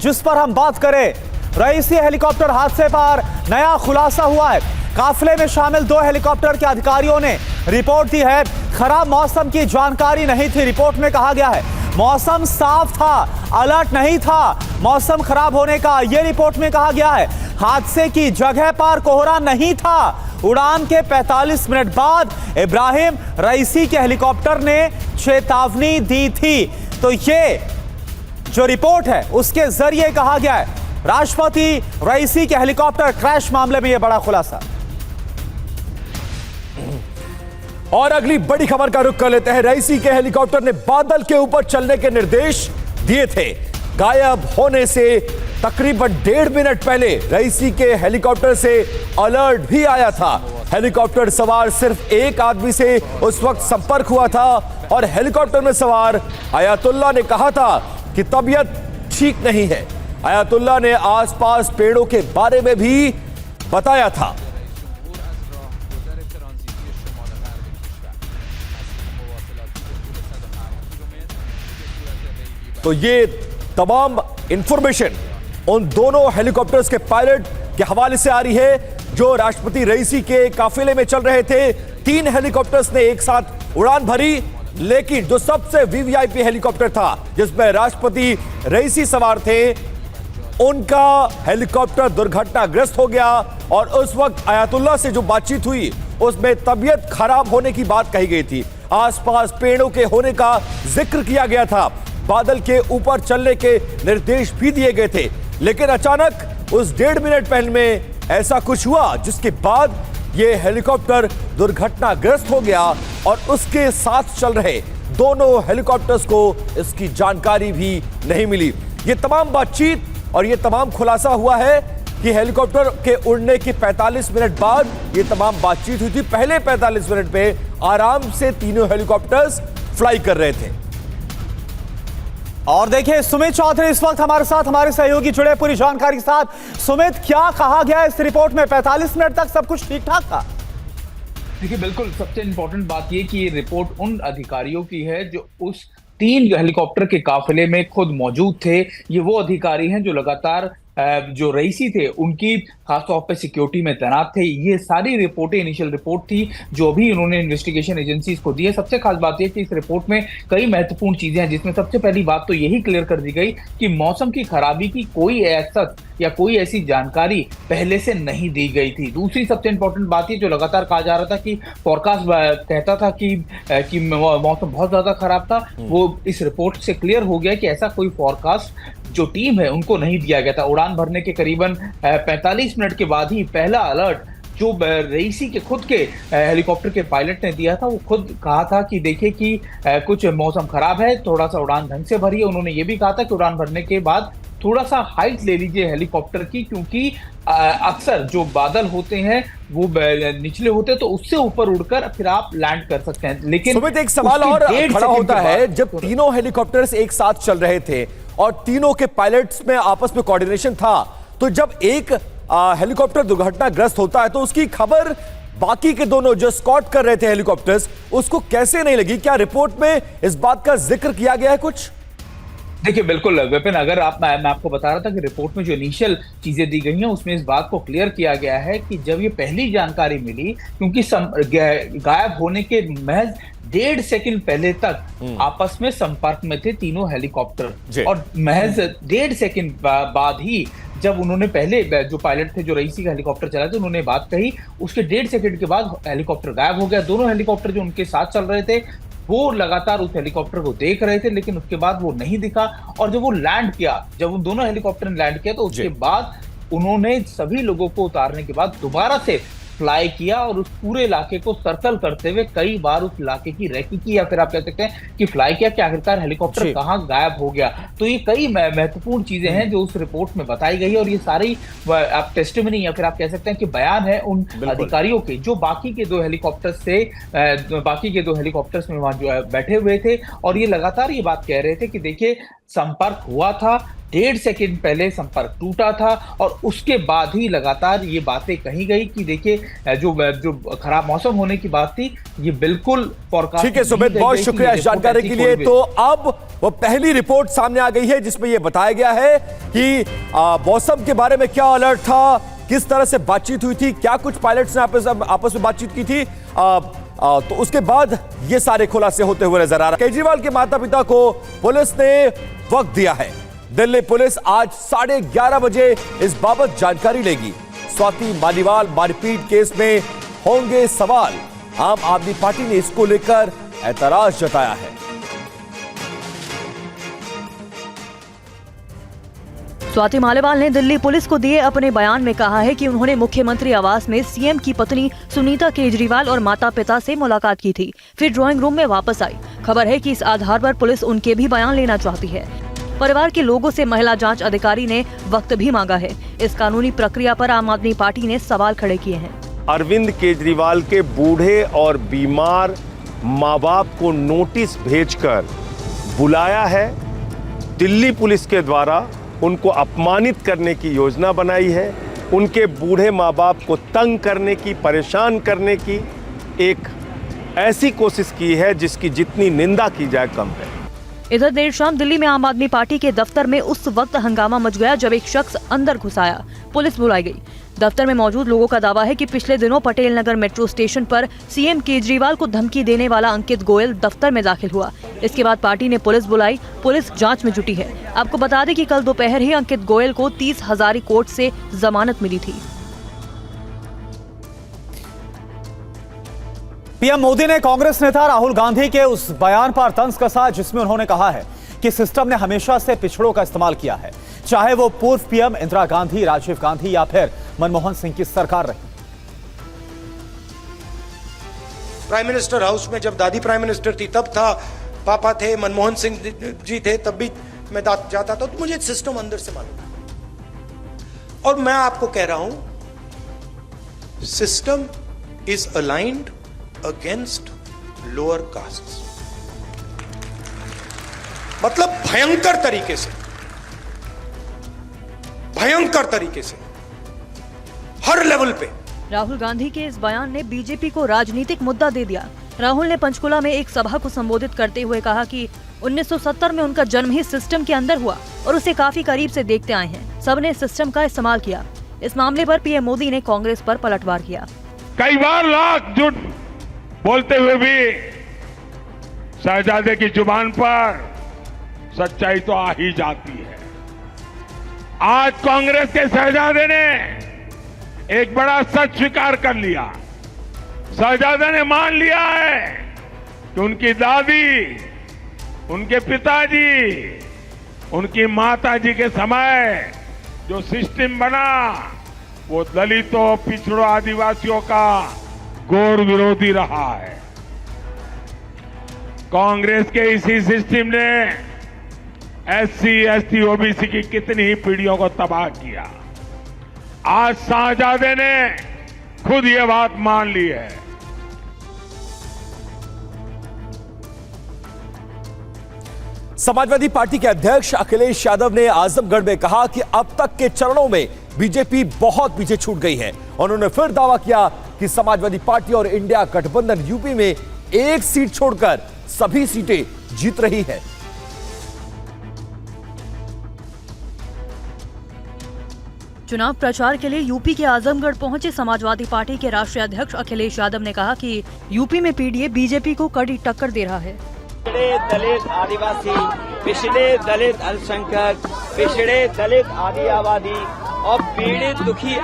जिस पर हम बात करें। रईसी हेलीकॉप्टर हादसे पर नया खुलासा हुआ है। काफिले में शामिल 2 हेलीकॉप्टर के अधिकारियों ने रिपोर्ट दी है। खराब मौसम की जानकारी नहीं थी। रिपोर्ट में कहा गया है मौसम साफ था, अलर्ट नहीं था मौसम खराब होने का। यह रिपोर्ट में कहा गया है हादसे की जगह पर कोहरा नहीं था। उड़ान के 45 मिनट बाद इब्राहिम रईसी के हेलीकॉप्टर ने चेतावनी दी थी। तो ये जो रिपोर्ट है उसके जरिए कहा गया है राष्ट्रपति रईसी के हेलीकॉप्टर क्रैश मामले में यह बड़ा खुलासा। और अगली बड़ी खबर का रुख कर लेते हैं। रईसी के हेलीकॉप्टर ने बादल के ऊपर चलने के निर्देश दिए थे। गायब होने से तकरीबन 1.5 मिनट पहले रईसी के हेलीकॉप्टर से अलर्ट भी आया था। हेलीकॉप्टर सवार सिर्फ एक आदमी से उस वक्त संपर्क हुआ था और हेलीकॉप्टर में सवार आयतुल्ला ने कहा था कि तबीयत ठीक नहीं है। आयतुल्ला ने आसपास पेड़ों के बारे में भी बताया था। तो ये तमाम इंफॉर्मेशन उन दोनों हेलीकॉप्टर्स के पायलट के हवाले से आ रही है जो राष्ट्रपति रईसी के काफिले में चल रहे थे। 3 हेलीकॉप्टर्स ने एक साथ उड़ान भरी, लेकिन जो सबसे वीवीआईपी हेलीकॉप्टर था जिसमें राष्ट्रपति रईसी सवार थे, उनका हेलीकॉप्टर दुर्घटनाग्रस्त हो गया। और उस वक्त आयतुल्ला से जो बातचीत हुई उसमें तबीयत खराब होने की बात कही गई थी। आसपास पेड़ों के होने का जिक्र किया गया था। बादल के ऊपर चलने के निर्देश भी दिए गए थे। लेकिन अचानक उस 1.5 मिनट पहले में ऐसा कुछ हुआ जिसके बाद यह हेलीकॉप्टर दुर्घटनाग्रस्त हो गया और उसके साथ चल रहे दोनों हेलीकॉप्टर्स को इसकी जानकारी भी नहीं मिली। यह तमाम बातचीत और यह तमाम खुलासा हुआ है कि हेलीकॉप्टर के उड़ने के 45 मिनट बाद यह तमाम बातचीत हुई थी। पहले 45 मिनट में आराम से तीनों हेलीकॉप्टर्स फ्लाई कर रहे थे। और देखिए सुमित चौधरी इस वक्त हमारे साथ, हमारे सहयोगी जुड़े पूरी जानकारी के साथ। सुमित, क्या कहा गया इस रिपोर्ट में? 45 मिनट तक सब कुछ ठीक ठाक था? देखिए बिल्कुल, सबसे इंपॉर्टेंट बात ये कि ये रिपोर्ट उन अधिकारियों की है जो उस 3 हेलीकॉप्टर के काफिले में खुद मौजूद थे। ये वो अधिकारी हैं जो लगातार जो रईसी थे उनकी खासतौर पे सिक्योरिटी में तैनात थे। ये सारी रिपोर्टें इनिशियल रिपोर्ट थी जो अभी उन्होंने इन्वेस्टिगेशन एजेंसीज को दी है। सबसे खास बात यह कि इस रिपोर्ट में कई महत्वपूर्ण चीजें हैं, जिसमें सबसे पहली बात तो यही क्लियर कर दी गई कि मौसम की खराबी की कोई ऐसा या कोई ऐसी जानकारी पहले से नहीं दी गई थी। दूसरी सबसे इंपॉर्टेंट बात ये जो लगातार कहा जा रहा था कि फोरकास्ट कहता था कि मौसम बहुत ज्यादा खराब था, वो इस रिपोर्ट से क्लियर हो गया कि ऐसा कोई फोरकास्ट जो टीम है उनको नहीं दिया गया था। उड़ान भरने के करीबन 45 मिनट के बाद ही पहला अलर्ट जो रईसी के खुद के हेलीकॉप्टर के पायलट ने दिया था, वो खुद कहा था कि देखिए कि कुछ मौसम खराब है, थोड़ा सा उड़ान ढंग से भरिए। उन्होंने ये भी कहा था कि उड़ान भरने के बाद थोड़ा सा हाइट ले लीजिए हेलीकॉप्टर की, क्योंकि अक्सर जो बादल होते हैं वो निचले होते हैं तो उससे ऊपर उड़कर फिर आप लैंड कर सकते हैं। लेकिन सुमित, एक सवाल और खड़ा होता है, जब तीनों हेलीकॉप्टर्स एक साथ चल रहे थे और तीनों के पायलट्स में आपस में कोऑर्डिनेशन था, तो जब एक हेलीकॉप्टर दुर्घटनाग्रस्त होता है तो उसकी खबर बाकी के दोनों जो स्कॉट कर रहे थे हेलीकॉप्टर्स उसको कैसे नहीं लगी? क्या रिपोर्ट में इस बात का जिक्र किया गया है कुछ? देखिए बिल्कुल विपिन, अगर मैं आपको बता रहा था कि रिपोर्ट में जो इनिशियल चीजें दी गई हैं उसमें इस बात को क्लियर किया गया है कि जब ये पहली जानकारी मिली, क्योंकि गायब होने के महज 1.5 सेकंड पहले तक आपस में संपर्क में थे तीनों हेलीकॉप्टर, और महज 1.5 सेकंड बाद ही जब उन्होंने पहले जो पायलट थे जो रईसी का हेलीकॉप्टर चला था उन्होंने बात कही, उसके 1.5 सेकंड के बाद हेलीकॉप्टर गायब हो गया। दोनों हेलीकॉप्टर जो उनके साथ चल रहे थे वो लगातार उस हेलीकॉप्टर को देख रहे थे, लेकिन उसके बाद वो नहीं दिखा। और जब वो लैंड किया, जब उन दोनों हेलीकॉप्टर ने लैंड किया तो उसके बाद उन्होंने सभी लोगों को उतारने के बाद दोबारा से फ्लाई किया और उस पूरे इलाके को सर्कल करते हुए कई बार उस इलाके की रेकी की, या फिर आप कह सकते हैं कि फ्लाई किया कि आखिरकार हेलीकॉप्टर कहां गायब हो गया। तो ये कई महत्वपूर्ण चीजें हैं जो उस रिपोर्ट में बताई गई है, और ये सारी आप टेस्टिमनी या फिर आप कह सकते हैं कि बयान है उन अधिकारियों के जो बाकी के 2 हेलीकॉप्टर्स में वहां जो बैठे हुए थे, और ये लगातार ये बात कह रहे थे कि देखिए संपर्क हुआ था, 1.5 सेकंड पहले संपर्क टूटा था और उसके बाद ही लगातार ये बातें कही गई कि देखिए जो खराब मौसम होने की बात थी, ये बिल्कुल फोरकास्ट। ठीक है सुमित, बहुत शुक्रिया इस जानकारी के लिए। तो अब वो पहली रिपोर्ट सामने आ गई है जिसमें यह बताया गया है कि मौसम के बारे में क्या अलर्ट था, किस तरह से बातचीत हुई थी, क्या कुछ पायलट्स ने आपस में बातचीत की थी। तो उसके बाद ये सारे खुलासे होते हुए नजर आ रहा है। केजरीवाल के माता पिता को पुलिस ने वक्त दिया है। दिल्ली पुलिस आज 11:30 बजे इस बाबत जानकारी लेगी। स्वाति मालीवाल मारपीट केस में होंगे सवाल। आम आदमी पार्टी ने इसको लेकर ऐतराज जताया है। स्वाति मालीवाल ने दिल्ली पुलिस को दिए अपने बयान में कहा है कि उन्होंने मुख्यमंत्री आवास में सीएम की पत्नी सुनीता केजरीवाल और माता पिता से मुलाकात की थी, फिर ड्राइंग रूम में वापस आई। खबर है कि इस आधार पर पुलिस उनके भी बयान लेना चाहती है। परिवार के लोगों से महिला जांच अधिकारी ने वक्त भी मांगा है। इस कानूनी प्रक्रिया पर आम आदमी पार्टी ने सवाल खड़े किए हैं। अरविंद केजरीवाल के बूढ़े और बीमार माँ बाप को नोटिस भेजकर बुलाया है। दिल्ली पुलिस के द्वारा उनको अपमानित करने की योजना बनाई है। उनके बूढ़े माँ बाप को तंग करने की, परेशान करने की एक ऐसी कोशिश की है जिसकी जितनी निंदा की जाए कम है। इधर देर शाम दिल्ली में आम आदमी पार्टी के दफ्तर में उस वक्त हंगामा मच गया जब एक शख्स अंदर घुस आया। पुलिस बुलाई गई। दफ्तर में मौजूद लोगों का दावा है कि पिछले दिनों पटेल नगर मेट्रो स्टेशन पर सीएम केजरीवाल को धमकी देने वाला अंकित गोयल दफ्तर में दाखिल हुआ। इसके बाद पार्टी ने पुलिस बुलाई। पुलिस जांच में जुटी है। आपको बता दें कि कल दोपहर ही अंकित गोयल को 30 हजारी कोर्ट से जमानत मिली थी। पीएम मोदी ने कांग्रेस नेता राहुल गांधी के उस बयान पर तंज कसा जिसमें उन्होंने कहा है कि सिस्टम ने हमेशा से पिछड़ों का इस्तेमाल किया है, चाहे वो पूर्व पीएम इंदिरा गांधी, राजीव गांधी या फिर मनमोहन सिंह की सरकार रही। प्राइम मिनिस्टर हाउस में जब दादी प्राइम मिनिस्टर थी तब था, पापा थे, मनमोहन सिंह जी थे, तब भी मैं जाता था, तो मुझे सिस्टम अंदर से मालूम। और मैं आपको कह रहा हूं, system is aligned against lower castes, मतलब भयंकर तरीके से हर लेवल पे। राहुल गांधी के इस बयान ने बीजेपी को राजनीतिक मुद्दा दे दिया। राहुल ने पंचकुला में एक सभा को संबोधित करते हुए कहा कि 1970 में उनका जन्म ही सिस्टम के अंदर हुआ और उसे काफी करीब से देखते आए हैं। सबने सिस्टम का इस्तेमाल किया। इस मामले पर पीएम मोदी ने कांग्रेस पर पलटवार किया। कई बार लाख झूठ बोलते हुए भी शहजादे की जुबान पर सच्चाई तो आ ही जाती है। आज कांग्रेस के शहजादे ने एक बड़ा सच स्वीकार कर लिया। शहजादे ने मान लिया है कि उनकी दादी, उनके पिताजी, उनकी माताजी के समय जो सिस्टम बना वो दलितों, पिछड़ों, आदिवासियों का घोर विरोधी रहा है। कांग्रेस के इसी सिस्टम ने एससी, एसटी, ओबीसी की कितनी ही पीढ़ियों को तबाह किया। आज शाहजादे ने खुद ये बात मान ली है। समाजवादी पार्टी के अध्यक्ष अखिलेश यादव ने आजमगढ़ में कहा कि अब तक के चरणों में बीजेपी बहुत पीछे छूट गई है। उन्होंने फिर दावा किया कि समाजवादी पार्टी और इंडिया गठबंधन यूपी में एक सीट छोड़कर सभी सीटें जीत रही है। चुनाव प्रचार के लिए यूपी के आजमगढ़ पहुंचे समाजवादी पार्टी के राष्ट्रीय अध्यक्ष अखिलेश यादव ने कहा कि यूपी में पीडीए बीजेपी को कड़ी टक्कर दे रहा है। पिछड़े दलित आदिवासी, पिछड़े दलित अल्पसंख्यक, पिछड़े दलित आदि आबादी और पीड़ित दुखी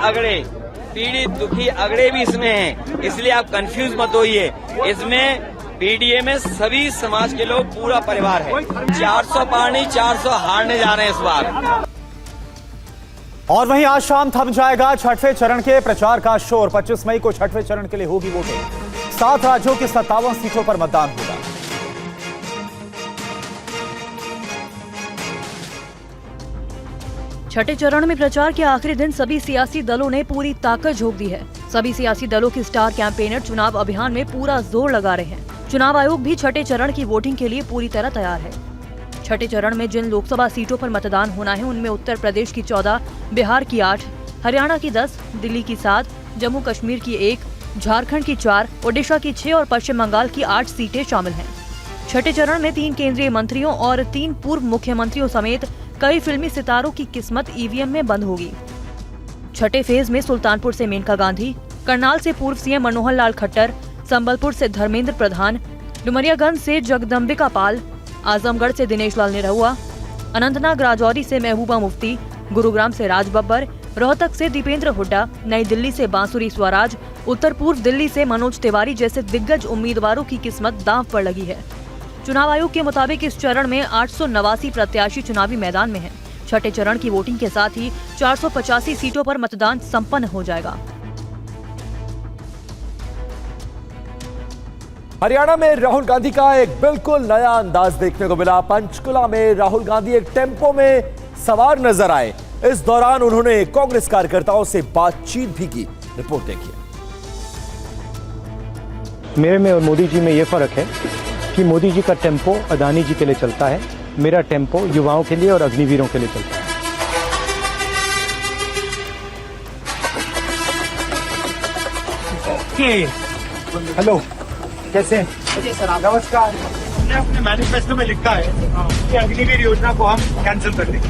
अगड़े भी इसमें हैं। इसलिए आप कंफ्यूज मत होइए। इसमें पीडीए में सभी समाज के लोग, पूरा परिवार है। 400 पार नहीं, 400 हारने जा रहे हैं इस बार। और वहीं आज शाम थम जाएगा छठवें चरण के प्रचार का शोर। 25 मई को छठवें चरण के लिए होगी वोटिंग। 7 राज्यों की 57 सीटों पर मतदान होगा। छठे चरण में प्रचार के आखिरी दिन सभी सियासी दलों ने पूरी ताकत झोंक दी है। सभी सियासी दलों की स्टार कैंपेनर चुनाव अभियान में पूरा जोर लगा रहे हैं। चुनाव आयोग भी छठे चरण की वोटिंग के लिए पूरी तरह तैयार है। छठे चरण में जिन लोकसभा सीटों पर मतदान होना है उनमें उत्तर प्रदेश की 14, बिहार की 8, हरियाणा की 10, दिल्ली की 7, जम्मू कश्मीर की 1, झारखंड की 4, ओडिशा की 6 और पश्चिम बंगाल की 8 सीटें शामिल हैं। छठे चरण में 3 केंद्रीय मंत्रियों और 3 पूर्व मुख्यमंत्रियों समेत कई फिल्मी सितारों की किस्मत ईवीएम में बंद होगी। छठे फेज में सुल्तानपुर से मेनका गांधी, करनाल से पूर्व सीएम मनोहर लाल खट्टर, संबलपुर से धर्मेंद्र प्रधान, डुमरियागंज से जगदम्बिका पाल, आजमगढ़ से दिनेश लाल निरहुआ, अनंतनाग राजौरी से महबूबा मुफ्ती, गुरुग्राम से राज बब्बर, रोहतक से दीपेंद्र हुड्डा, नई दिल्ली से बांसुरी स्वराज, उत्तर पूर्व दिल्ली से मनोज तिवारी जैसे दिग्गज उम्मीदवारों की किस्मत दांव पर लगी है। चुनाव आयोग के मुताबिक इस चरण में 889 प्रत्याशी चुनावी मैदान में हैं। छठे चरण की वोटिंग के साथ ही 485 सीटों पर मतदान संपन्न हो जाएगा। हरियाणा में राहुल गांधी का एक बिल्कुल नया अंदाज देखने को मिला। पंचकुला में राहुल गांधी एक टेम्पो में सवार नजर आए। इस दौरान उन्होंने कांग्रेस कार्यकर्ताओं से बातचीत भी की। रिपोर्ट देखिए। मेरे में और मोदी जी में ये फर्क है कि मोदी जी का टेम्पो अदानी जी के लिए चलता है, मेरा टेम्पो युवाओं के लिए और अग्निवीरों के लिए चलता है। हेलो, कैसे हैं? नमस्कार। हमने अपने मैनिफेस्टो में लिखा है कि अग्निवीर योजना को हम कैंसिल कर देंगे।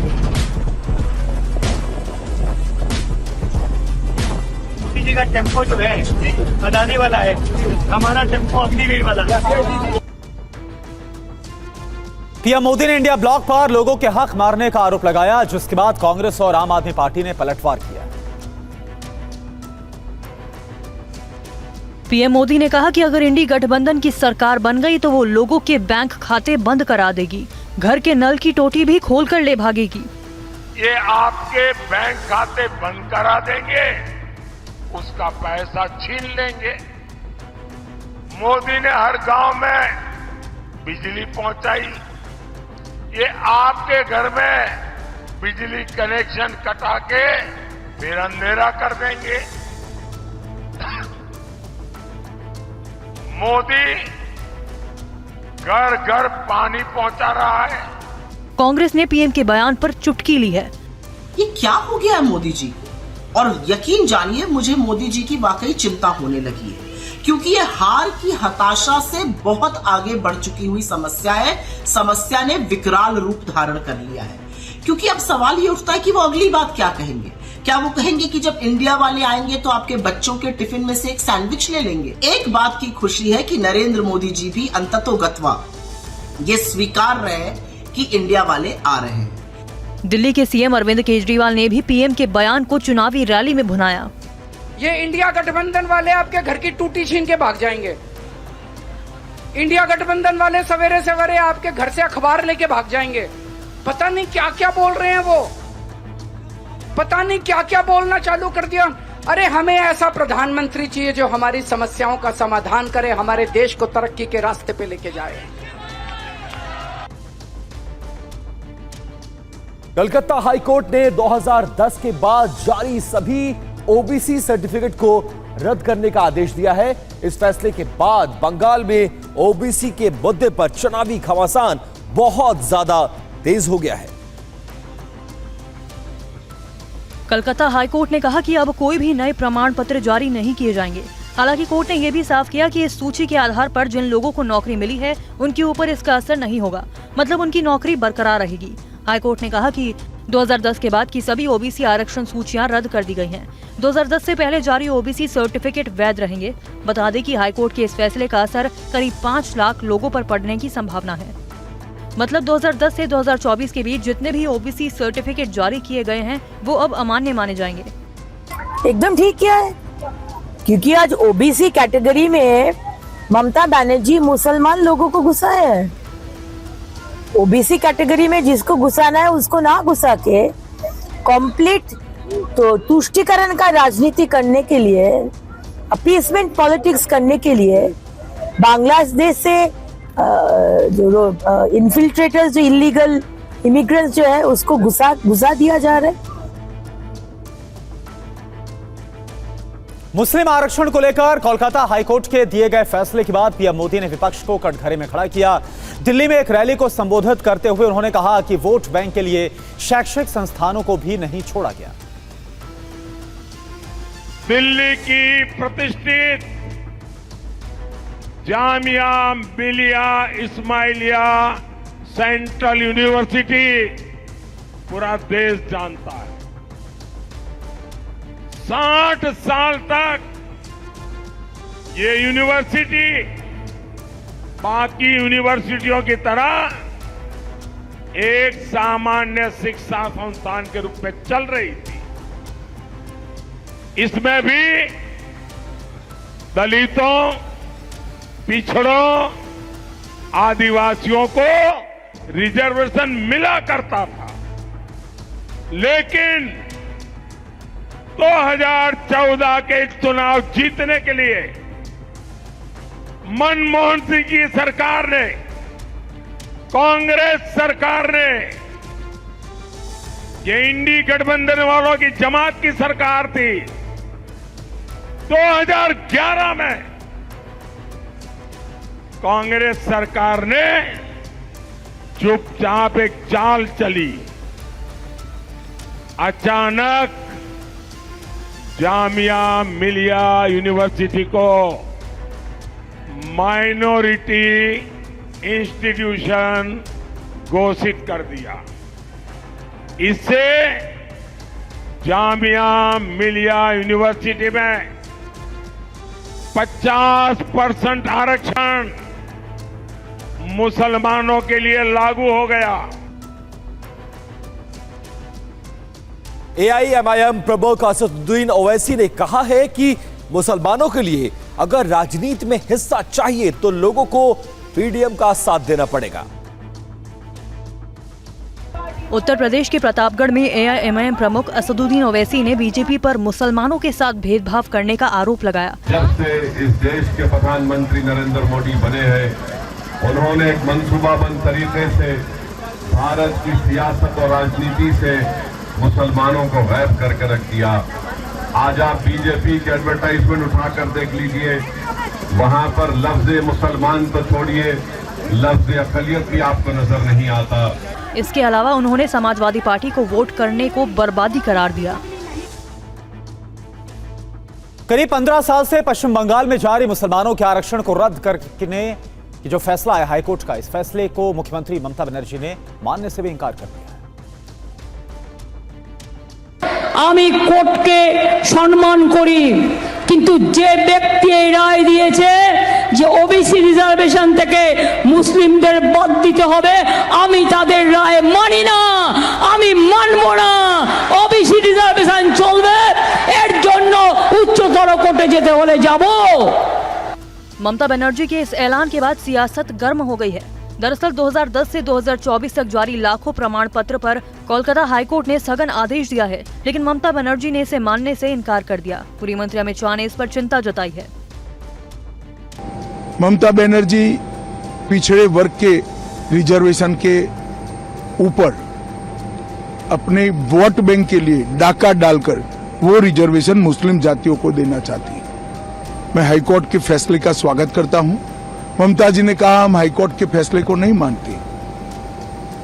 मोदी जी का टेम्पो जो है अदानी वाला है, हमारा टेम्पो अग्निवीर वाला है। पीएम मोदी ने इंडिया ब्लॉक पर लोगों के हक मारने का आरोप लगाया, जिसके बाद कांग्रेस और आम आदमी पार्टी ने पलटवार किया। पीएम मोदी ने कहा कि अगर इंडी गठबंधन की सरकार बन गई तो वो लोगों के बैंक खाते बंद करा देगी, घर के नल की टोटी भी खोल कर ले भागेगी। ये आपके बैंक खाते बंद करा देंगे, उसका पैसा छीन लेंगे। मोदी ने हर गांव में बिजली पहुंचाई, ये आपके घर में बिजली कनेक्शन कटा के फिर अंधेरा कर देंगे। मोदी घर घर पानी पहुंचा रहा है। कांग्रेस ने पीएम के बयान पर चुटकी ली है। ये क्या हो गया है मोदी जी? और यकीन जानिए, मुझे मोदी जी की वाकई चिंता होने लगी है, क्योंकि ये हार की हताशा से बहुत आगे बढ़ चुकी हुई समस्या है। समस्या ने विकराल रूप धारण कर लिया है। क्योंकि अब सवाल ये उठता है कि वो अगली बात क्या कहेंगे। क्या वो कहेंगे कि जब इंडिया वाले आएंगे तो आपके बच्चों के टिफिन में से एक सैंडविच ले लेंगे? एक बात की खुशी है कि नरेंद्र मोदी जी भी अंततोगत्वा ये स्वीकार रहे हैं कि इंडिया वाले आ रहे हैं। दिल्ली के सीएम अरविंद केजरीवाल ने भी पीएम के बयान को चुनावी रैली में भुनाया। ये इंडिया गठबंधन वाले आपके घर की टूटी छीन के भाग जाएंगे। इंडिया गठबंधन वाले सवेरे सवेरे आपके घर से अखबार लेके भाग जाएंगे। पता नहीं क्या क्या बोल रहे हैं वो, पता नहीं क्या क्या बोलना चालू कर दिया। अरे हमें ऐसा प्रधानमंत्री चाहिए जो हमारी समस्याओं का समाधान करे, हमारे देश को तरक्की के रास्ते पे लेके जाए। कलकत्ता हाईकोर्ट ने 2010 के बाद जारी सभी ओबीसी सर्टिफिकेट को रद्द करने का आदेश दिया है। इस फैसले के बाद बंगाल में ओबीसी के मुद्दे पर चुनावी घमासान बहुत ज्यादा तेज हो गया है। कलकत्ता हाईकोर्ट ने कहा कि अब कोई भी नए प्रमाण पत्र जारी नहीं किए जाएंगे। हालांकि कोर्ट ने यह भी साफ किया कि इस सूची के आधार पर जिन लोगों को नौकरी मिली है उनके ऊपर इसका असर नहीं होगा, मतलब उनकी नौकरी बरकरार रहेगी। हाईकोर्ट ने कहा कि 2010 के बाद की सभी ओबीसी आरक्षण सूचियां रद्द कर दी गई हैं। 2010 से पहले जारी ओबीसी सर्टिफिकेट वैध रहेंगे। बता दें कि हाईकोर्ट के इस फैसले का असर करीब 5 लाख लोगों पर पड़ने की संभावना है। मतलब 2010 से 2024 के बीच जितने भी ओबीसी सर्टिफिकेट जारी किए गए हैं वो अब अमान्य माने जाएंगे। एकदम ठीक किया है, क्योंकि आज ओबीसी कैटेगरी में ममता बनर्जी मुसलमान लोगों को घुसाए हैं। ओबीसी कैटेगरी में जिसको घुसाना है उसको ना घुसा के कंप्लीट तो तुष्टीकरण का राजनीति करने के लिए, अपीसमेंट पॉलिटिक्स करने के लिए बांग्लादेश से जो इन्फिल्ट्रेटर्स, जो इलीगल इमिग्रेंट्स जो है उसको घुसा दिया जा रहा है। मुस्लिम आरक्षण को लेकर कोलकाता हाईकोर्ट के दिए गए फैसले के बाद पीएम मोदी ने विपक्ष को कटघरे में खड़ा किया। दिल्ली में एक रैली को संबोधित करते हुए उन्होंने कहा कि वोट बैंक के लिए शैक्षिक संस्थानों को भी नहीं छोड़ा गया। दिल्ली की प्रतिष्ठित जामिया मिलिया इस्माइलिया सेंट्रल यूनिवर्सिटी पूरा देश जानता है। 60 साल तक ये यूनिवर्सिटी बाकी यूनिवर्सिटियों की तरह एक सामान्य शिक्षा संस्थान के रूप में चल रही थी। इसमें भी दलितों, पिछड़ों, आदिवासियों को रिजर्वेशन मिला करता था, लेकिन 2014 के चुनाव जीतने के लिए मनमोहन सिंह की सरकार ने, कांग्रेस सरकार ने, ये इंडी गठबंधन वालों की जमात की सरकार थी, 2011 में कांग्रेस सरकार ने चुपचाप एक चाल चली। अचानक जामिया मिलिया यूनिवर्सिटी को माइनॉरिटी इंस्टीट्यूशन घोषित कर दिया। इससे जामिया मिलिया यूनिवर्सिटी में 50% आरक्षण मुसलमानों के लिए लागू हो गया। एआईएमआईएम प्रमुख असदुद्दीन ओवैसी ने कहा है कि मुसलमानों के लिए अगर राजनीति में हिस्सा चाहिए तो लोगों को पीडीएम का साथ देना पड़ेगा। उत्तर प्रदेश के प्रतापगढ़ में एआईएमआईएम प्रमुख असदुद्दीन ओवैसी ने बीजेपी पर मुसलमानों के साथ भेदभाव करने का आरोप लगाया। जब से इस देश के प्रधानमंत्री नरेंद्र मोदी बने हैं, उन्होंने एक मंसूबाबंद तरीके से भारत की सियासत और राजनीति से मुसलमानों को गायब करके रख दिया। आज आप बीजेपी के एडवर्टाइजमेंट उठाकर देख लीजिए, वहां पर लफ्ज मुसलमान तो छोड़िए, लफ्ज अकलियत भी आपको नजर नहीं आता। इसके अलावा उन्होंने समाजवादी पार्टी को वोट करने को बर्बादी करार दिया। करीब 15 साल से पश्चिम बंगाल में जारी मुसलमानों के आरक्षण को रद्द करने की जो फैसला है हाईकोर्ट का, इस फैसले को मुख्यमंत्री ममता बनर्जी ने मानने से भी इंकार कर दिया है। আমি কোর্টকে সম্মান করি, কিন্তু যে ব্যক্তি এই রায় দিয়েছে যে ওবিসি রিজার্ভেশন থেকে মুসলিমদের বাদ দিতে হবে, আমি তাদের রায় মানি না, আমি মানব না। ওবিসি রিজার্ভেশন চলবে, এর জন্য উচ্চতর কোর্টে যেতে হলে যাব। ममता बनर्जी के इस ऐलान के बाद सियासत गर्म हो गई है। दरअसल 2010 से 2024 तक जारी लाखों प्रमाण पत्र पर कोलकाता हाईकोर्ट ने स्थगन आदेश दिया है, लेकिन ममता बनर्जी ने इसे मानने से इनकार कर दिया। गृह मंत्री अमित शाह ने इस पर चिंता जताई है। ममता बनर्जी पिछड़े वर्ग के रिजर्वेशन के ऊपर अपने वोट बैंक के लिए डाका डालकर वो रिजर्वेशन मुस्लिम जातियों को देना चाहती है। मैं हाईकोर्ट के फैसले का स्वागत करता हूं। ममता जी ने कहा हम हाईकोर्ट के फैसले को नहीं मानते।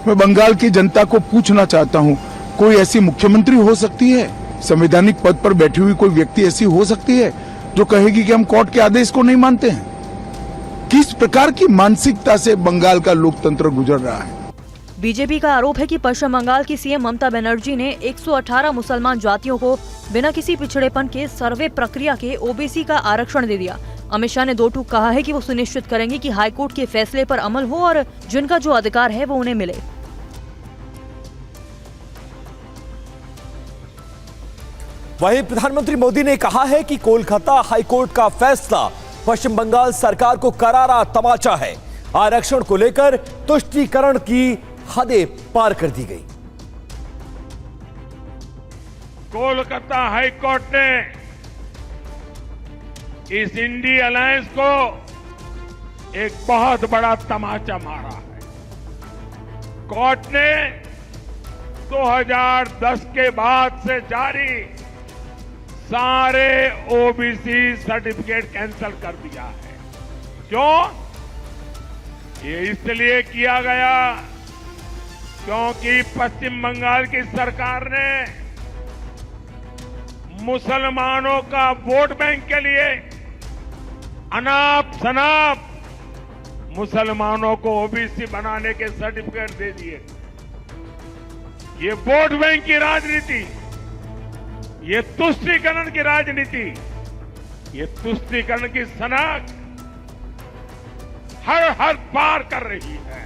मैं बंगाल की जनता को पूछना चाहता हूं, कोई ऐसी मुख्यमंत्री हो सकती है, संवैधानिक पद पर बैठी हुई कोई व्यक्ति ऐसी हो सकती है जो कहेगी कि हम कोर्ट के आदेश को नहीं मानते हैं? किस प्रकार की मानसिकता से बंगाल का लोकतंत्र गुजर रहा है? बीजेपी का आरोप है कि पश्चिम बंगाल की सीएम ममता बनर्जी ने 118 मुसलमान जातियों को बिना किसी पिछड़ेपन के सर्वे प्रक्रिया के ओबीसी का आरक्षण दे दिया। अमित शाह ने दो टूक कहा है कि वो सुनिश्चित करेंगे कि हाईकोर्ट के फैसले पर अमल हो और जिनका जो अधिकार है वो उन्हें मिले। वहीं प्रधानमंत्री मोदी ने कहा है कि कोलकाता हाईकोर्ट का फैसला पश्चिम बंगाल सरकार को करारा तमाचा है। आरक्षण को लेकर तुष्टीकरण की हदें पार कर दी गई। कोलकाता हाईकोर्ट ने इस इंडी अलायंस को एक बहुत बड़ा तमाचा मारा है। कोर्ट ने 2010 के बाद से जारी सारे ओबीसी सर्टिफिकेट कैंसिल कर दिया है। क्यों? ये इसलिए किया गया क्योंकि पश्चिम बंगाल की सरकार ने मुसलमानों का वोट बैंक के लिए अनाप शनाप मुसलमानों को ओबीसी बनाने के सर्टिफिकेट दे दिए। ये वोट बैंक की राजनीति, ये तुष्टीकरण की राजनीति, ये तुष्टीकरण की सनक हर पार कर रही है।